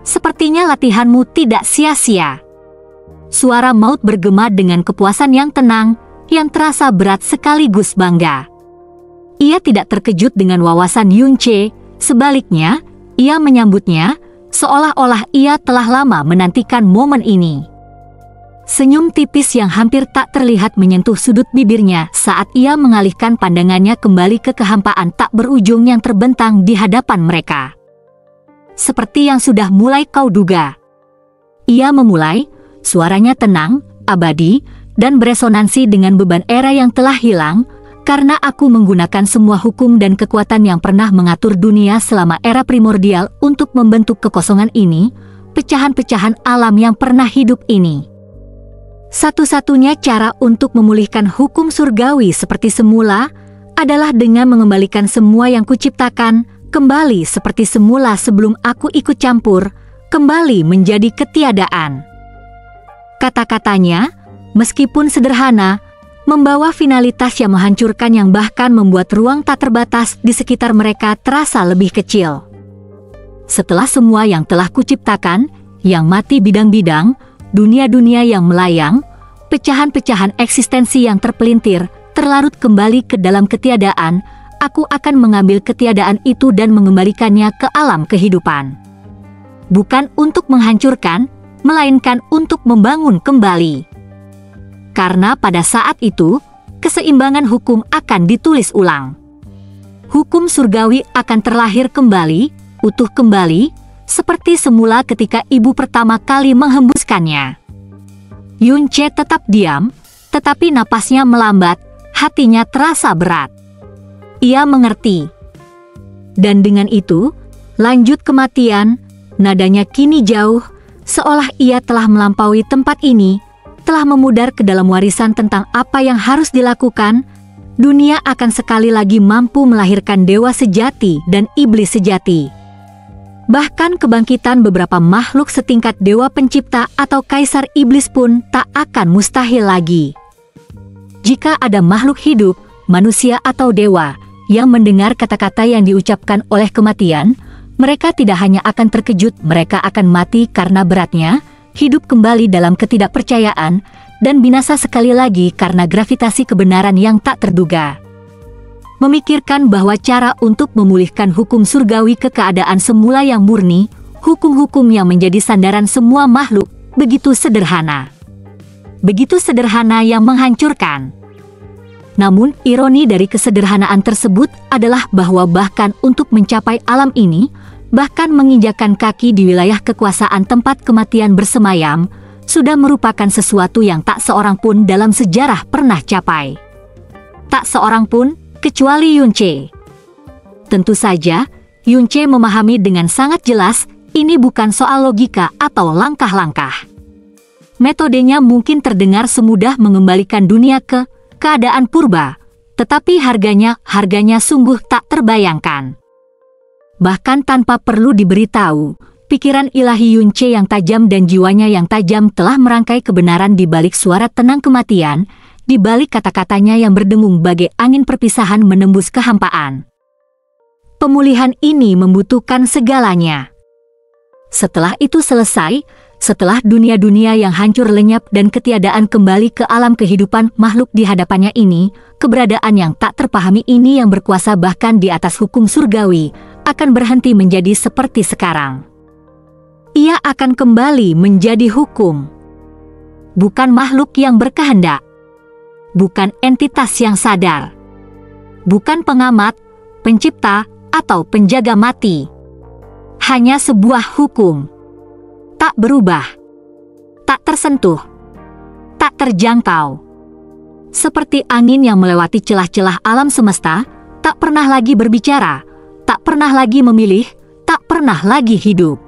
"Sepertinya latihanmu tidak sia-sia." Suara Maut bergema dengan kepuasan yang tenang, yang terasa berat sekaligus bangga. Ia tidak terkejut dengan wawasan Yunce, sebaliknya, ia menyambutnya, seolah-olah ia telah lama menantikan momen ini. Senyum tipis yang hampir tak terlihat menyentuh sudut bibirnya saat ia mengalihkan pandangannya kembali ke kehampaan tak berujung yang terbentang di hadapan mereka. "Seperti yang sudah mulai kau duga." Ia memulai, suaranya tenang, abadi, dan beresonansi dengan beban era yang telah hilang, karena aku menggunakan semua hukum dan kekuatan yang pernah mengatur dunia selama era primordial untuk membentuk kekosongan ini, pecahan-pecahan alam yang pernah hidup ini. Satu-satunya cara untuk memulihkan hukum surgawi seperti semula adalah dengan mengembalikan semua yang kuciptakan kembali seperti semula sebelum aku ikut campur, kembali menjadi ketiadaan. Kata-katanya, meskipun sederhana, membawa finalitas yang menghancurkan yang bahkan membuat ruang tak terbatas di sekitar mereka terasa lebih kecil. Setelah semua yang telah kuciptakan, yang mati bidang-bidang, dunia-dunia yang melayang, pecahan-pecahan eksistensi yang terpelintir, terlarut kembali ke dalam ketiadaan, aku akan mengambil ketiadaan itu dan mengembalikannya ke alam kehidupan. Bukan untuk menghancurkan, melainkan untuk membangun kembali. Karena pada saat itu, keseimbangan hukum akan ditulis ulang. Hukum surgawi akan terlahir kembali, utuh kembali, seperti semula ketika ibu pertama kali menghembuskannya. Yunche tetap diam, tetapi napasnya melambat, hatinya terasa berat. Ia mengerti. Dan dengan itu, lanjut kematian, nadanya kini jauh, seolah ia telah melampaui tempat ini, telah memudar ke dalam warisan tentang apa yang harus dilakukan. Dunia akan sekali lagi mampu melahirkan dewa sejati dan iblis sejati. Bahkan kebangkitan beberapa makhluk setingkat dewa pencipta atau kaisar iblis pun tak akan mustahil lagi. Jika ada makhluk hidup, manusia atau dewa, yang mendengar kata-kata yang diucapkan oleh kematian, mereka tidak hanya akan terkejut, mereka akan mati karena beratnya, hidup kembali dalam ketidakpercayaan, dan binasa sekali lagi karena gravitasi kebenaran yang tak terduga. Memikirkan bahwa cara untuk memulihkan hukum surgawi ke keadaan semula yang murni, hukum-hukum yang menjadi sandaran semua makhluk, begitu sederhana. Begitu sederhana yang menghancurkan. Namun, ironi dari kesederhanaan tersebut adalah bahwa bahkan untuk mencapai alam ini, bahkan menginjakkan kaki di wilayah kekuasaan tempat kematian bersemayam, sudah merupakan sesuatu yang tak seorang pun dalam sejarah pernah capai. Tak seorang pun, kecuali Yunche. Tentu saja, Yunche memahami dengan sangat jelas, ini bukan soal logika atau langkah-langkah. Metodenya mungkin terdengar semudah mengembalikan dunia ke keadaan purba, tetapi harganya sungguh tak terbayangkan. Bahkan tanpa perlu diberitahu, pikiran ilahi Yunche yang tajam dan jiwanya yang tajam telah merangkai kebenaran di balik suara tenang kematian, di balik kata-katanya yang berdengung bagai angin perpisahan menembus kehampaan. Pemulihan ini membutuhkan segalanya. Setelah itu selesai, setelah dunia-dunia yang hancur lenyap dan ketiadaan kembali ke alam kehidupan makhluk di hadapannya ini, keberadaan yang tak terpahami ini yang berkuasa bahkan di atas hukum surgawi, akan berhenti menjadi seperti sekarang. Ia akan kembali menjadi hukum. Bukan makhluk yang berkehendak. Bukan entitas yang sadar. Bukan pengamat, pencipta, atau penjaga mati. Hanya sebuah hukum. Tak berubah, tak tersentuh, tak terjangkau. Seperti angin yang melewati celah-celah alam semesta, tak pernah lagi berbicara, tak pernah lagi memilih, tak pernah lagi hidup.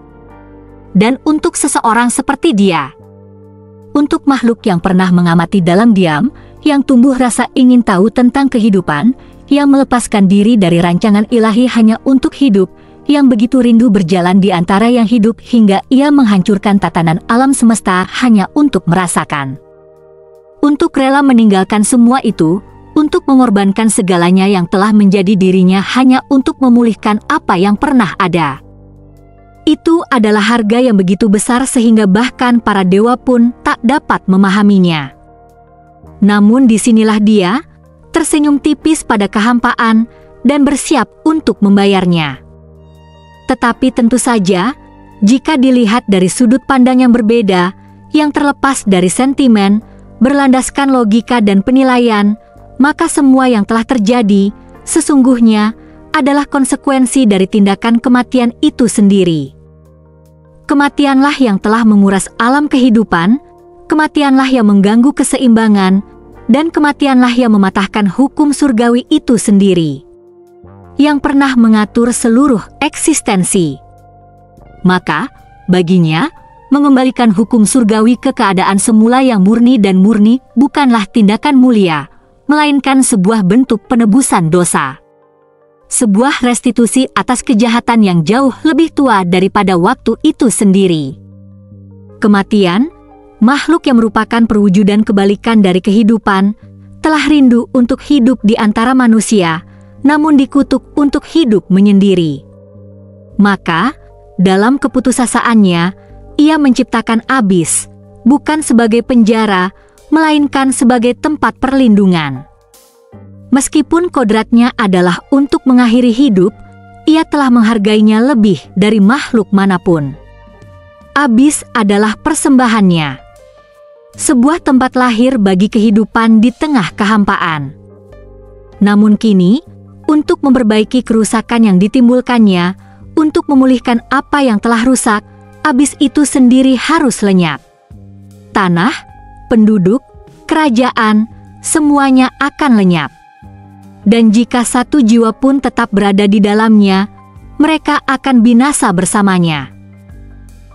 Dan untuk seseorang seperti dia, untuk makhluk yang pernah mengamati dalam diam, yang tumbuh rasa ingin tahu tentang kehidupan, yang melepaskan diri dari rancangan ilahi hanya untuk hidup, yang begitu rindu berjalan di antara yang hidup hingga ia menghancurkan tatanan alam semesta hanya untuk merasakan. Untuk rela meninggalkan semua itu, untuk mengorbankan segalanya yang telah menjadi dirinya hanya untuk memulihkan apa yang pernah ada. Itu adalah harga yang begitu besar sehingga bahkan para dewa pun tak dapat memahaminya. Namun disinilah dia, tersenyum tipis pada kehampaan, dan bersiap untuk membayarnya. Tetapi tentu saja, jika dilihat dari sudut pandang yang berbeda, yang terlepas dari sentimen, berlandaskan logika dan penilaian, maka semua yang telah terjadi, sesungguhnya, adalah konsekuensi dari tindakan kematian itu sendiri. Kematianlah yang telah menguras alam kehidupan, kematianlah yang mengganggu keseimbangan, dan kematianlah yang mematahkan hukum surgawi itu sendiri, yang pernah mengatur seluruh eksistensi. Maka, baginya, mengembalikan hukum surgawi ke keadaan semula yang murni dan murni bukanlah tindakan mulia, melainkan sebuah bentuk penebusan dosa. Sebuah restitusi atas kejahatan yang jauh lebih tua daripada waktu itu sendiri. Kematian, makhluk yang merupakan perwujudan kebalikan dari kehidupan, telah rindu untuk hidup di antara manusia, namun dikutuk untuk hidup menyendiri. Maka, dalam keputusasaannya, ia menciptakan abis, bukan sebagai penjara, melainkan sebagai tempat perlindungan. Meskipun kodratnya adalah untuk mengakhiri hidup, ia telah menghargainya lebih dari makhluk manapun. Abis adalah persembahannya, sebuah tempat lahir bagi kehidupan di tengah kehampaan. Namun kini, untuk memperbaiki kerusakan yang ditimbulkannya, untuk memulihkan apa yang telah rusak, abis itu sendiri harus lenyap. Tanah, penduduk, kerajaan, semuanya akan lenyap. Dan jika satu jiwa pun tetap berada di dalamnya, mereka akan binasa bersamanya.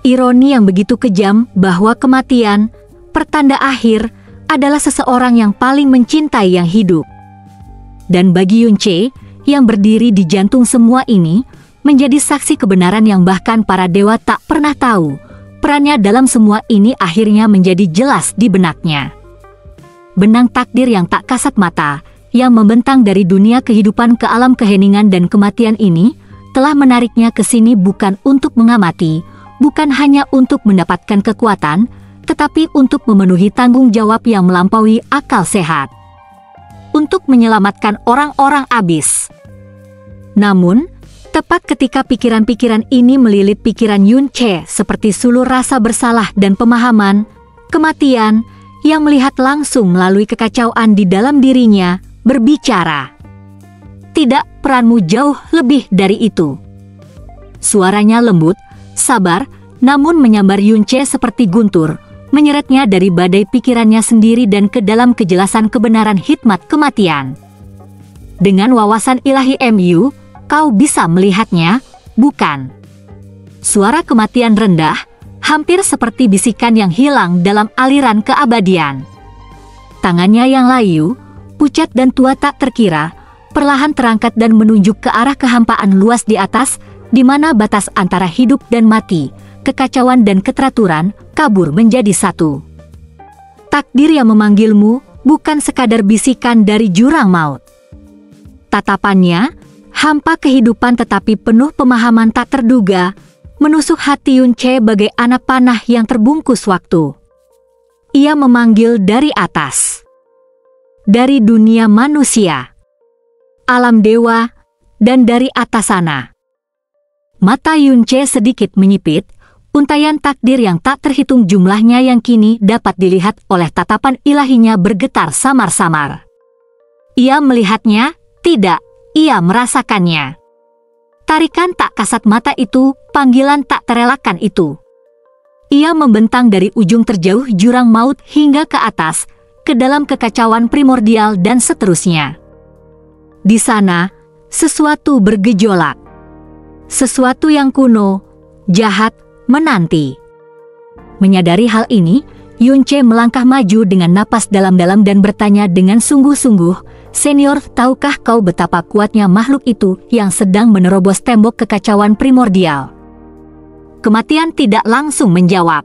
Ironi yang begitu kejam bahwa kematian, pertanda akhir, adalah seseorang yang paling mencintai yang hidup. Dan bagi Yunche, yang berdiri di jantung semua ini, menjadi saksi kebenaran yang bahkan para dewa tak pernah tahu, perannya dalam semua ini akhirnya menjadi jelas di benaknya. Benang takdir yang tak kasat mata, yang membentang dari dunia kehidupan ke alam keheningan dan kematian ini, telah menariknya ke sini bukan untuk mengamati, bukan hanya untuk mendapatkan kekuatan, tetapi untuk memenuhi tanggung jawab yang melampaui akal sehat. Untuk menyelamatkan orang-orang abis. Namun, tepat ketika pikiran-pikiran ini melilit pikiran Yunche seperti sulur rasa bersalah dan pemahaman, kematian, yang melihat langsung melalui kekacauan di dalam dirinya, berbicara. Tidak, peranmu jauh lebih dari itu. Suaranya lembut, sabar, namun menyambar Yunche seperti guntur, menyeretnya dari badai pikirannya sendiri dan ke dalam kejelasan kebenaran hikmat kematian. Dengan wawasan ilahi MU, kau bisa melihatnya, bukan? Suara kematian rendah, hampir seperti bisikan yang hilang dalam aliran keabadian. Tangannya yang layu, pucat dan tua tak terkira, perlahan terangkat dan menunjuk ke arah kehampaan luas di atas, di mana batas antara hidup dan mati, kekacauan dan keteraturan, kabur menjadi satu. Takdir yang memanggilmu bukan sekadar bisikan dari jurang maut. Tatapannya, hampa kehidupan tetapi penuh pemahaman tak terduga, menusuk hati Yunche bagai anak panah yang terbungkus waktu. Ia memanggil dari atas. Dari dunia manusia, alam dewa, dan dari atas sana. Mata Yunche sedikit menyipit, untayan takdir yang tak terhitung jumlahnya yang kini dapat dilihat oleh tatapan ilahinya bergetar samar-samar. Ia melihatnya, tidak, ia merasakannya. Tarikan tak kasat mata itu, panggilan tak terelakkan itu. Ia membentang dari ujung terjauh jurang maut hingga ke atas, ke dalam kekacauan primordial dan seterusnya. Di sana, sesuatu bergejolak. Sesuatu yang kuno, jahat, menanti. Menyadari hal ini, Yunche melangkah maju dengan napas dalam-dalam dan bertanya dengan sungguh-sungguh, "Senior, tahukah kau betapa kuatnya makhluk itu yang sedang menerobos tembok kekacauan primordial?" Kematian tidak langsung menjawab.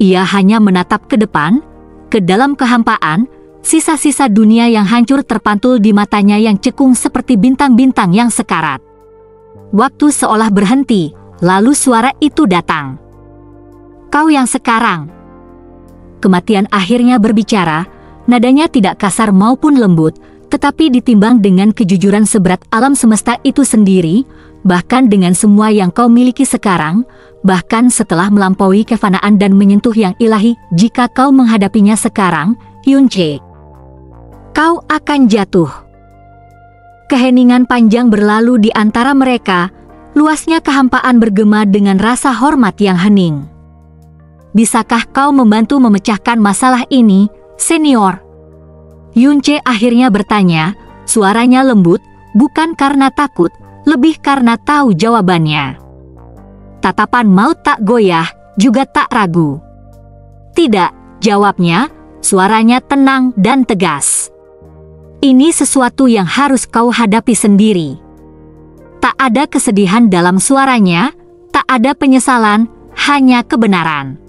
Ia hanya menatap ke depan, ke dalam kehampaan, sisa-sisa dunia yang hancur terpantul di matanya yang cekung seperti bintang-bintang yang sekarat. Waktu seolah berhenti, lalu suara itu datang. "Kau yang sekarang." Kematian akhirnya berbicara, nadanya tidak kasar maupun lembut, tetapi ditimbang dengan kejujuran seberat alam semesta itu sendiri, bahkan dengan semua yang kau miliki sekarang, bahkan setelah melampaui kefanaan dan menyentuh yang ilahi, jika kau menghadapinya sekarang, Yunche, kau akan jatuh. Keheningan panjang berlalu di antara mereka, luasnya kehampaan bergema dengan rasa hormat yang hening. bisakah kau membantu memecahkan masalah ini, senior? Yunche akhirnya bertanya, suaranya lembut, bukan karena takut, lebih karena tahu jawabannya. Tatapan Maut tak goyah, juga tak ragu. Tidak, jawabnya, suaranya tenang dan tegas. Ini sesuatu yang harus kau hadapi sendiri. Tak ada kesedihan dalam suaranya, tak ada penyesalan, hanya kebenaran.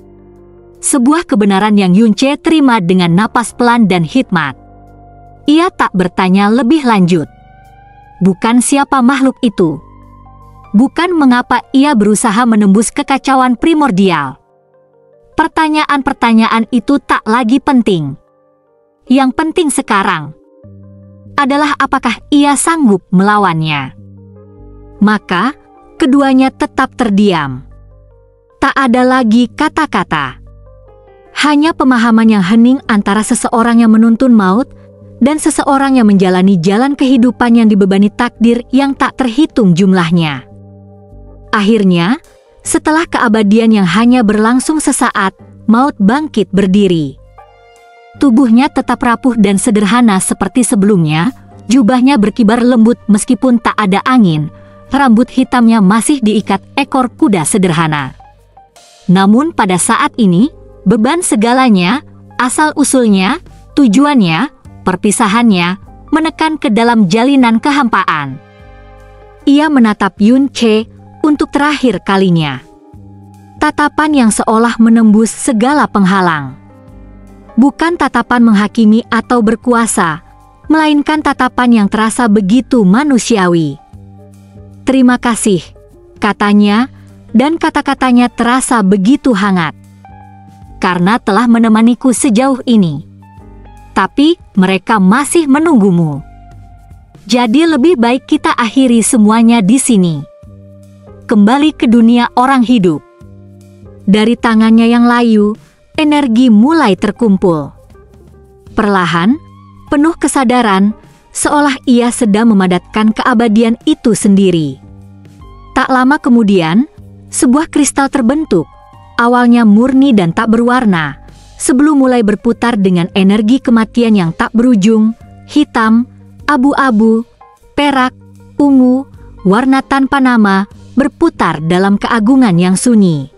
Sebuah kebenaran yang Yunche terima dengan napas pelan dan hikmat. Ia tak bertanya lebih lanjut. Bukan siapa makhluk itu. Bukan mengapa ia berusaha menembus kekacauan primordial. Pertanyaan-pertanyaan itu tak lagi penting. Yang penting sekarang adalah apakah ia sanggup melawannya. Maka, keduanya tetap terdiam. Tak ada lagi kata-kata. Hanya pemahaman yang hening antara seseorang yang menuntun maut dan seseorang yang menjalani jalan kehidupan yang dibebani takdir yang tak terhitung jumlahnya. Akhirnya, setelah keabadian yang hanya berlangsung sesaat, maut bangkit berdiri. Tubuhnya tetap rapuh dan sederhana seperti sebelumnya, jubahnya berkibar lembut meskipun tak ada angin, rambut hitamnya masih diikat ekor kuda sederhana. Namun pada saat ini, beban segalanya, asal-usulnya, tujuannya, perpisahannya, menekan ke dalam jalinan kehampaan. Ia menatap Yunche untuk terakhir kalinya. Tatapan yang seolah menembus segala penghalang. Bukan tatapan menghakimi atau berkuasa, melainkan tatapan yang terasa begitu manusiawi. Terima kasih, katanya, dan kata-katanya terasa begitu hangat. Karena telah menemaniku sejauh ini. Tapi mereka masih menunggumu. Jadi lebih baik kita akhiri semuanya di sini. Kembali ke dunia orang hidup. Dari tangannya yang layu, energi mulai terkumpul. Perlahan, penuh kesadaran, seolah ia sedang memadatkan keabadian itu sendiri. Tak lama kemudian, sebuah kristal terbentuk, awalnya murni dan tak berwarna, sebelum mulai berputar dengan energi kematian yang tak berujung, hitam, abu-abu, perak, ungu, warna tanpa nama, berputar dalam keagungan yang sunyi.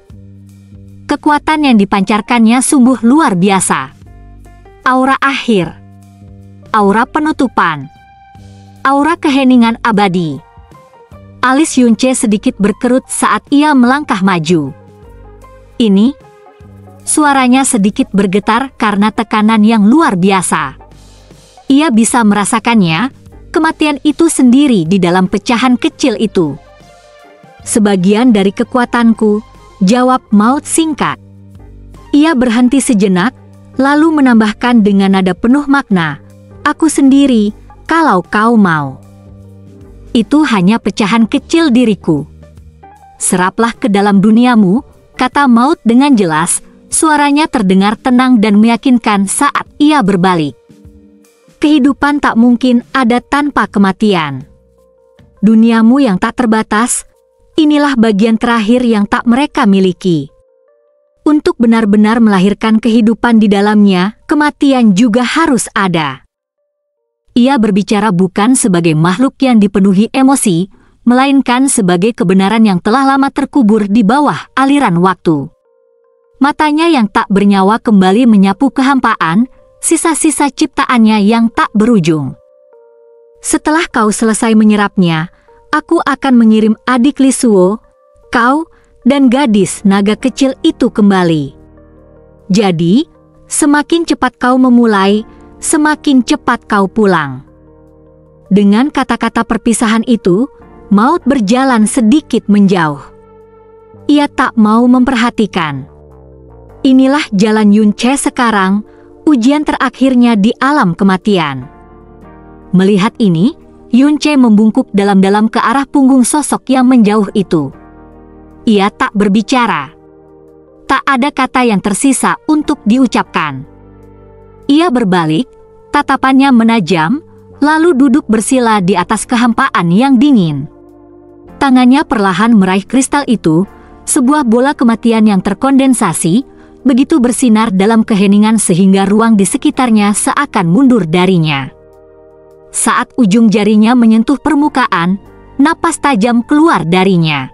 Kekuatan yang dipancarkannya sungguh luar biasa. Aura akhir, aura penutupan, aura keheningan abadi. Alis Yunche sedikit berkerut saat ia melangkah maju. Ini, suaranya sedikit bergetar karena tekanan yang luar biasa. Ia bisa merasakannya, kematian itu sendiri di dalam pecahan kecil itu. Sebagian dari kekuatanku, jawab maut singkat. Ia berhenti sejenak, lalu menambahkan dengan nada penuh makna, aku sendiri, kalau kau mau. Itu hanya pecahan kecil diriku. Seraplah ke dalam duniamu, kata maut dengan jelas, suaranya terdengar tenang dan meyakinkan saat ia berbalik. Kehidupan tak mungkin ada tanpa kematian. Duniamu yang tak terbatas, inilah bagian terakhir yang tak mereka miliki. Untuk benar-benar melahirkan kehidupan di dalamnya, kematian juga harus ada. Ia berbicara bukan sebagai makhluk yang dipenuhi emosi, melainkan sebagai kebenaran yang telah lama terkubur di bawah aliran waktu. Matanya yang tak bernyawa kembali menyapu kehampaan, sisa-sisa ciptaannya yang tak berujung. Setelah kau selesai menyerapnya, aku akan mengirim adik Lisuo, kau, dan gadis naga kecil itu kembali. Jadi, semakin cepat kau memulai, semakin cepat kau pulang. Dengan kata-kata perpisahan itu, maut berjalan sedikit menjauh. Ia tak mau memperhatikan. Inilah jalan Yunche sekarang, ujian terakhirnya di alam kematian. Melihat ini, Yunche membungkuk dalam-dalam ke arah punggung sosok yang menjauh itu. Ia tak berbicara. Tak ada kata yang tersisa untuk diucapkan. Ia berbalik, tatapannya menajam, lalu duduk bersila di atas kehampaan yang dingin. Tangannya perlahan meraih kristal itu, sebuah bola kematian yang terkondensasi, begitu bersinar dalam keheningan sehingga ruang di sekitarnya seakan mundur darinya. Saat ujung jarinya menyentuh permukaan, napas tajam keluar darinya.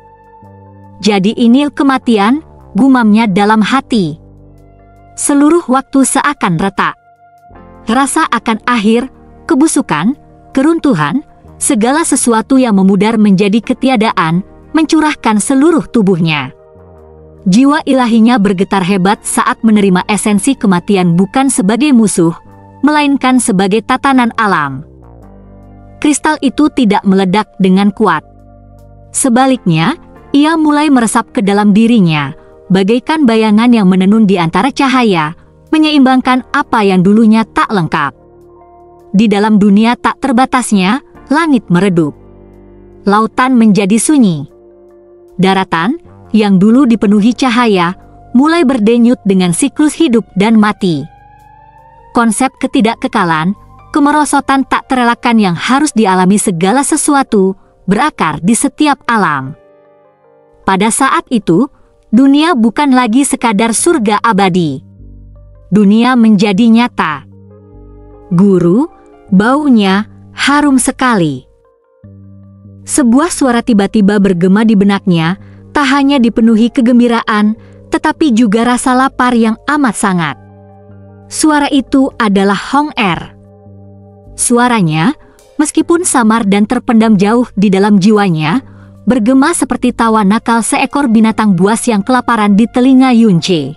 Jadi ini kematian, gumamnya dalam hati. Seluruh waktu seakan retak. Rasa akan akhir, kebusukan, keruntuhan, segala sesuatu yang memudar menjadi ketiadaan, mencurahkan seluruh tubuhnya. Jiwa ilahinya bergetar hebat saat menerima esensi kematian bukan sebagai musuh, melainkan sebagai tatanan alam. Kristal itu tidak meledak dengan kuat. Sebaliknya, ia mulai meresap ke dalam dirinya, bagaikan bayangan yang menenun di antara cahaya, menyeimbangkan apa yang dulunya tak lengkap. Di dalam dunia tak terbatasnya, langit meredup. Lautan menjadi sunyi. Daratan, yang dulu dipenuhi cahaya, mulai berdenyut dengan siklus hidup dan mati. Konsep ketidakkekalan, kemerosotan tak terelakkan yang harus dialami segala sesuatu, berakar di setiap alam. Pada saat itu, dunia bukan lagi sekadar surga abadi. Dunia menjadi nyata. Guru, baunya harum sekali. Sebuah suara tiba-tiba bergema di benaknya, tak hanya dipenuhi kegembiraan, tetapi juga rasa lapar yang amat sangat. Suara itu adalah Hong Er. Suaranya, meskipun samar dan terpendam jauh di dalam jiwanya, bergema seperti tawa nakal seekor binatang buas yang kelaparan di telinga Yunce.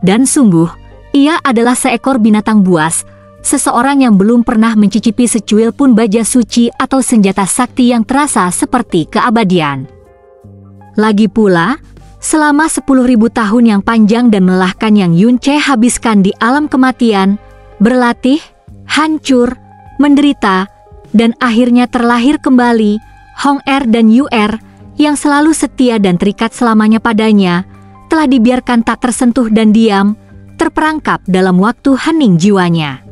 Dan sungguh, ia adalah seekor binatang buas, seseorang yang belum pernah mencicipi secuil pun baja suci atau senjata sakti yang terasa seperti keabadian. Lagi pula, selama 10.000 tahun yang panjang dan melelahkan yang Yunce habiskan di alam kematian, berlatih, hancur, menderita, dan akhirnya terlahir kembali, Hong Er dan Yu Er, yang selalu setia dan terikat selamanya padanya, telah dibiarkan tak tersentuh dan diam, terperangkap dalam waktu hening jiwanya.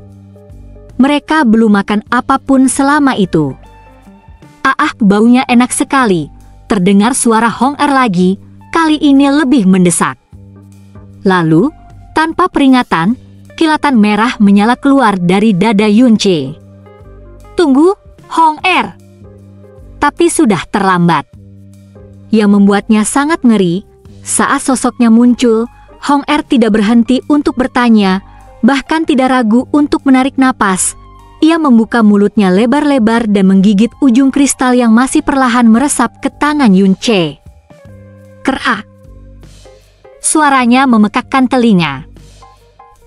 Mereka belum makan apapun selama itu. Baunya enak sekali. Terdengar suara Hong Er lagi, kali ini lebih mendesak. Lalu, tanpa peringatan, kilatan merah menyala keluar dari dada Yunce. Tunggu, Hong Er. Tapi sudah terlambat. Yang membuatnya sangat ngeri, saat sosoknya muncul, Hong Er tidak berhenti untuk bertanya, bahkan tidak ragu untuk menarik napas. Ia membuka mulutnya lebar-lebar dan menggigit ujung kristal yang masih perlahan meresap ke tangan Yunce. Kerak. Suaranya memekakkan telinga.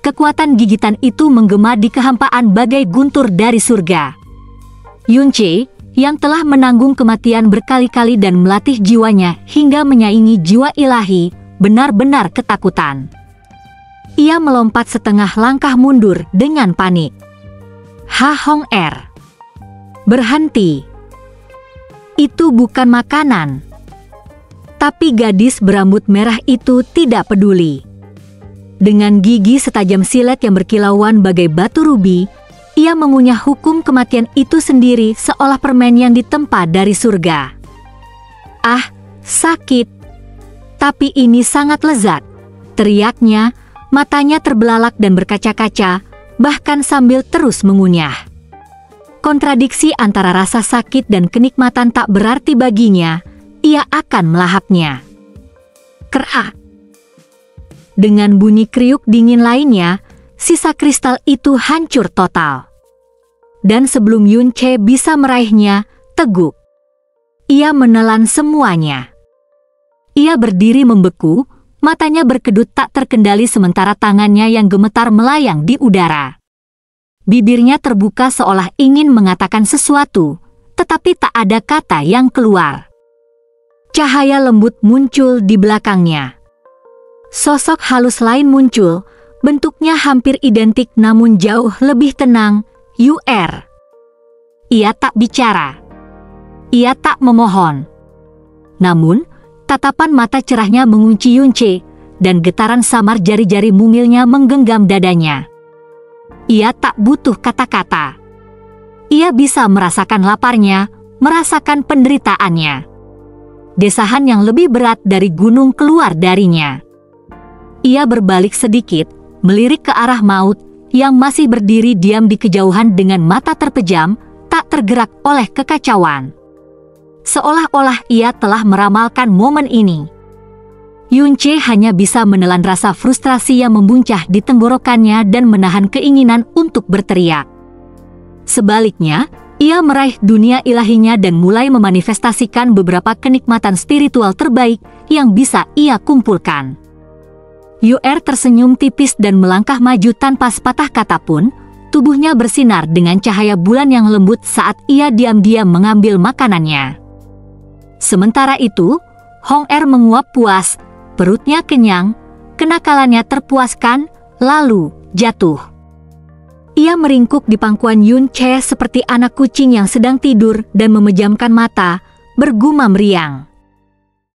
Kekuatan gigitan itu menggema di kehampaan bagai guntur dari surga. Yunce, yang telah menanggung kematian berkali-kali dan melatih jiwanya hingga menyaingi jiwa ilahi, benar-benar ketakutan. Ia melompat setengah langkah mundur dengan panik. Hong Er, berhenti. Itu bukan makanan. Tapi gadis berambut merah itu tidak peduli. Dengan gigi setajam silet yang berkilauan bagai batu rubi, ia mengunyah hukum kematian itu sendiri seolah permen yang ditempa dari surga. Sakit. Tapi ini sangat lezat, teriaknya, matanya terbelalak dan berkaca-kaca, bahkan sambil terus mengunyah. Kontradiksi antara rasa sakit dan kenikmatan tak berarti baginya, ia akan melahapnya. Kerak. Dengan bunyi kriuk dingin lainnya, sisa kristal itu hancur total. Dan sebelum Yunce bisa meraihnya, teguk. Ia menelan semuanya. Ia berdiri membeku, matanya berkedut tak terkendali sementara tangannya yang gemetar melayang di udara. Bibirnya terbuka seolah ingin mengatakan sesuatu, tetapi tak ada kata yang keluar. Cahaya lembut muncul di belakangnya. Sosok halus lain muncul, bentuknya hampir identik namun jauh lebih tenang, Yu Er. Ia tak bicara. Ia tak memohon. Namun, tatapan mata cerahnya mengunci Yunce, dan getaran samar jari-jari mumilnya menggenggam dadanya. Ia tak butuh kata-kata. Ia bisa merasakan laparnya, merasakan penderitaannya. Desahan yang lebih berat dari gunung keluar darinya. Ia berbalik sedikit, melirik ke arah maut, yang masih berdiri diam di kejauhan dengan mata terpejam, tak tergerak oleh kekacauan. Seolah-olah ia telah meramalkan momen ini. Yunche hanya bisa menelan rasa frustrasi yang membuncah di tenggorokannya dan menahan keinginan untuk berteriak. Sebaliknya, ia meraih dunia ilahinya dan mulai memanifestasikan beberapa kenikmatan spiritual terbaik yang bisa ia kumpulkan. Yu'er tersenyum tipis dan melangkah maju tanpa sepatah kata pun. Tubuhnya bersinar dengan cahaya bulan yang lembut saat ia diam-diam mengambil makanannya. Sementara itu, Hong-er menguap puas, perutnya kenyang, kenakalannya terpuaskan, lalu jatuh. Ia meringkuk di pangkuan Yunche seperti anak kucing yang sedang tidur dan memejamkan mata, bergumam riang.